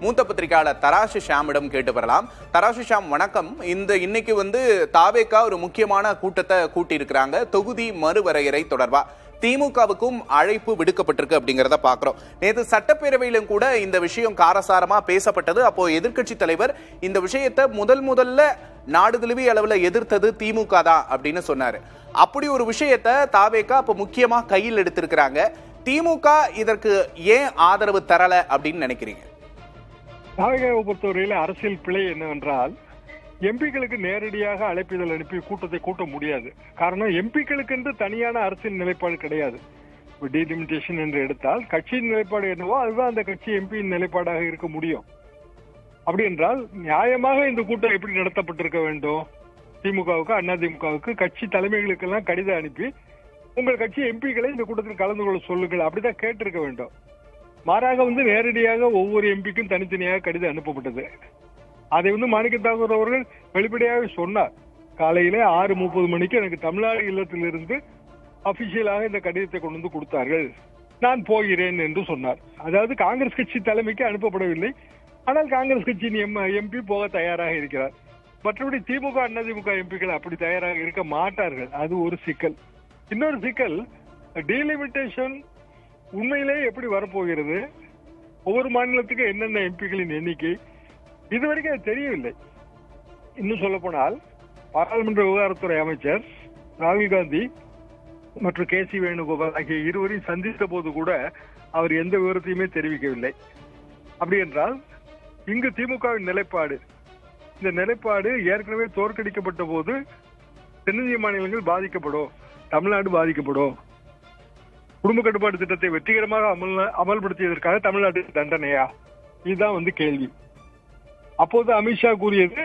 மூத்த பத்திரிகையாளர் தராசு ஷாமிடம் கேட்டு வரலாம். தராசு ஷாம், வணக்கம். இன்னைக்கு தாவேகா ஒரு முக்கியமான கூட்டத்தை கூட்டி இருக்கிறாங்க. தொகுதி மறுவரையறை தொடர்பா திமுகவுக்கும் அழைப்பு விடுக்கப்பட்டிருக்கு அப்படிங்கிறத பாக்குறோம். நேற்று சட்டப்பேரவையிலும் கூட இந்த விஷயம் காரசாரமா பேசப்பட்டது. அப்போ எதிர்க்கட்சி தலைவர் இந்த விஷயத்தை முதல்ல நாடு தழுவிய அளவுல எதிர்த்தது திமுக தான் அப்படின்னு சொன்னாரு. அப்படி ஒரு விஷயத்தை தாவேகா அப்ப முக்கியமா கையில் எடுத்திருக்கிறாங்க. திமுக இதற்கு ஏன் ஆதரவு தரல அப்படின்னு நினைக்கிறீங்க? தாவேகாவை பொறுத்தவரையில அரசியல் பிழை என்னவென்றால், எம்பிக்களுக்கு நேரடியாக அழைப்பிதழ் அனுப்பி கூட்டத்தை கூட்ட முடியாது. காரணம், எம்பிக்களுக்கு என்று தனியான அரசியல் நிலைப்பாடு கிடையாது. டீலிமிட்டேஷன் என்று எடுத்தால் கட்சியின் நிலைப்பாடு என்னவோ அதுதான் அந்த கட்சி எம்பியின் நிலைப்பாடாக இருக்க முடியும். அப்படி என்றால் நியாயமாக இந்த கூட்டம் எப்படி நடத்தப்பட்டிருக்க வேண்டும்? திமுகவுக்கு, அதிமுகவுக்கு கட்சி தலைமைகளுக்கெல்லாம் கடிதம் அனுப்பி உங்கள் கட்சி எம்பிக்களை இந்த கூட்டத்தில் கலந்து கொள்ள சொல்லுங்கள், அப்படிதான் கேட்டிருக்க வேண்டும். மாறாக நேரடியாக ஒவ்வொரு எம்பிக்கும் தனித்தனியாக கடிதம் அனுப்பப்பட்டது. அதை மாணிக்க தாக்கூர் அவர்கள் வெளிப்படையாக சொன்னார். காலையில 6:30 மணிக்கு எனக்கு தமிழ்நாடு இல்லத்திலிருந்து அபிஷியலாக இந்த கடிதத்தை கொண்டு வந்து கொடுத்தார்கள், நான் போகிறேன் என்று சொன்னார். அதாவது காங்கிரஸ் கட்சி தலைமைக்கு அனுப்பப்படவில்லை, ஆனால் காங்கிரஸ் கட்சியின் எம்பி போக தயாராக இருக்கிறார். மற்றபடி திமுக, அதிமுக எம்பிக்கள் அப்படி தயாராக இருக்க மாட்டார்கள். அது ஒரு சிக்கல். இன்னொரு சிக்கல், டீலிமிட்டேஷன் உண்மையிலே எப்படி வரப்போகிறது, ஒவ்வொரு மாநிலத்துக்கு என்னென்ன எம்பிக்களின் எண்ணிக்கை, இதுவரைக்கும் அது தெரியவில்லை. இன்னும் சொல்ல போனால் பாராளுமன்ற விவகாரத்துறை அமைச்சர் ராகுல் காந்தி மற்றும் KC வேணுகோபால் ஆகிய இருவரையும் சந்தித்த போது கூட அவர் எந்த விவரத்தையுமே தெரிவிக்கவில்லை. அப்படி என்றால் இங்கு திமுகவின் நிலைப்பாடு, இந்த நிலைப்பாடு ஏற்கனவே தோற்கடிக்கப்பட்ட போது தென்னிந்திய மாநிலங்கள் பாதிக்கப்படும், தமிழ்நாடு பாதிக்கப்படும், குடும்ப கட்டுப்பாடு திட்டத்தை வெற்றிகரமாக அமல்படுத்தியதற்காக தமிழ்நாட்டுக்கு தண்டனையா, இதுதான் கேள்வி. அப்போது அமித்ஷா கூறியது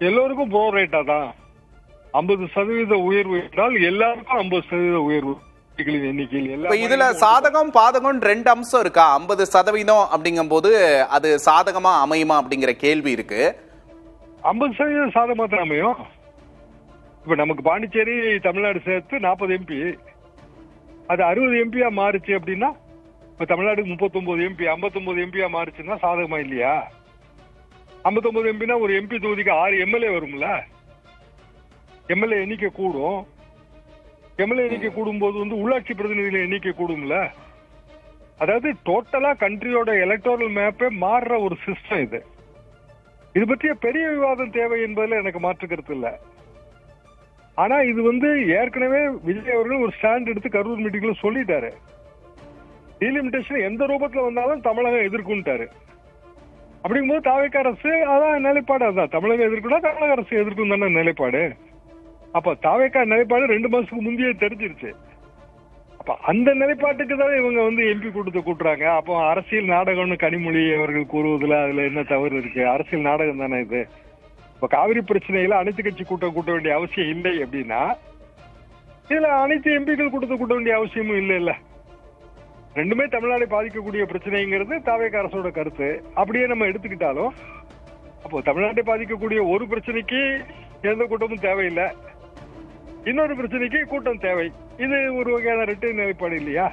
எல்லோருக்கும் ப்ரோ ரேட்டா தான், 50% உயர்வு என்றால் எல்லாருக்கும் 50% உயர்வு எண்ணிக்கையில். இதுல சாதகம் பாதகம் 2 அம்சம் இருக்கா? 50% அப்படிங்கும் போது அது சாதகமா அமையுமா அப்படிங்கிற கேள்வி இருக்கு. 50% சாதகமா தான் அமையும். இப்ப நமக்கு பாண்டிச்சேரி, தமிழ்நாடு சேர்த்து 40 MP, அது 60 MP மாறுச்சு அப்படின்னா, இப்ப தமிழ்நாடு 39 MP, 59 MP மாறுச்சுன்னா சாதகமா இல்லையா? 59 MP ஒரு MP தொகுதிக்கு 6 MLA வரும்ல, MLA எண்ணிக்கை கூடும். MLA எண்ணிக்கை கூடும் போது உள்ளாட்சி பிரதிநிதிகள் எண்ணிக்கை கூடும்ல. அதாவது டோட்டலா கண்ட்ரியோட எலக்டோரல் மேப்பே மாறுற ஒரு சிஸ்டம் இது. இது பற்றிய பெரிய விவாதம் தேவை என்பதில் எனக்கு மாற்று கருத்து இல்ல. ஆனா இது ஏற்கனவே விஜய் அவர்கள் ஒரு ஸ்டாண்ட் எடுத்து கரூர் மீட்டிங்ல சொல்லிட்டாரு, டீலிமிட்டேஷன் எந்த ரூபத்துல வந்தாலும் தமிழகம் எதிர்க்கும்ட்டாரு. அப்படிங்கும்போது தாவேகா அரசு அதான் நிலைப்பாடு, அதான் தமிழகம் எதிர்க்குன்னா தமிழக அரசு எதிர்க்கும் தானே நிலைப்பாடு. அப்ப தாவேகா நிலைப்பாடு 2 மாசத்துக்கு முந்தையே தெரிஞ்சிருச்சு. அப்ப அந்த நிலைப்பாட்டுக்கு தான் இவங்க எம்பி கூட்டத்தை கூட்டுறாங்க. அப்போ அரசியல் நாடகம்னு கனிமொழி அவர்கள் கூறுவதில் அதுல என்ன தவறு இருக்கு? அரசியல் நாடகம் தானே இது. இப்ப காவிரி பிரச்சனையில அனைத்து கட்சி கூட்டம் கூட்ட வேண்டிய அவசியம் இல்லை அப்படின்னா, இதுல அனைத்து எம்பிக்கள் கூட்டத்தை கூட்ட வேண்டிய அவசியமும் இல்லை இல்ல. ரெண்டுமே தமிழ்நாடு பாதிக்கக்கூடிய பிரச்சனைங்கிறது தாவேகா அரசோட கருத்து. அப்படியே நம்ம எடுத்துக்கிட்டாலும் அப்போ தமிழ்நாட்டை பாதிக்கக்கூடிய ஒரு பிரச்சனைக்கு எந்த கூட்டமும் தேவையில்லை, இன்னொரு பிரச்சனைக்கு கூட்டம் தேவை. இது ஒரு வகையான ரெட்டை நிலைப்பாடு இல்லையா?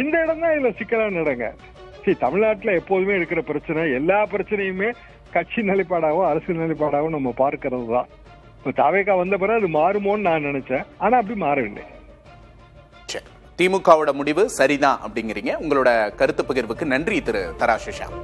இந்த இடம் தான் இதுல சிக்கலான இடங்க. சரி, தமிழ்நாட்டுல எப்போதுமே இருக்கிற பிரச்சனை, எல்லா பிரச்சனையுமே கட்சி நிலைப்பாடாகவும் அரசியல் நிலைப்பாடாகவும் நம்ம பார்க்கறது தான். இப்ப தாவேகா வந்த பிறகு அது மாறுமோன்னு நான் நினைச்சேன், ஆனா அப்படி மாறவில்லை. திமுகவோட முடிவு சரிதான் அப்படிங்கிறீங்க. உங்களோட கருத்து பகிர்வுக்கு நன்றி திரு தராசு ஷாம்.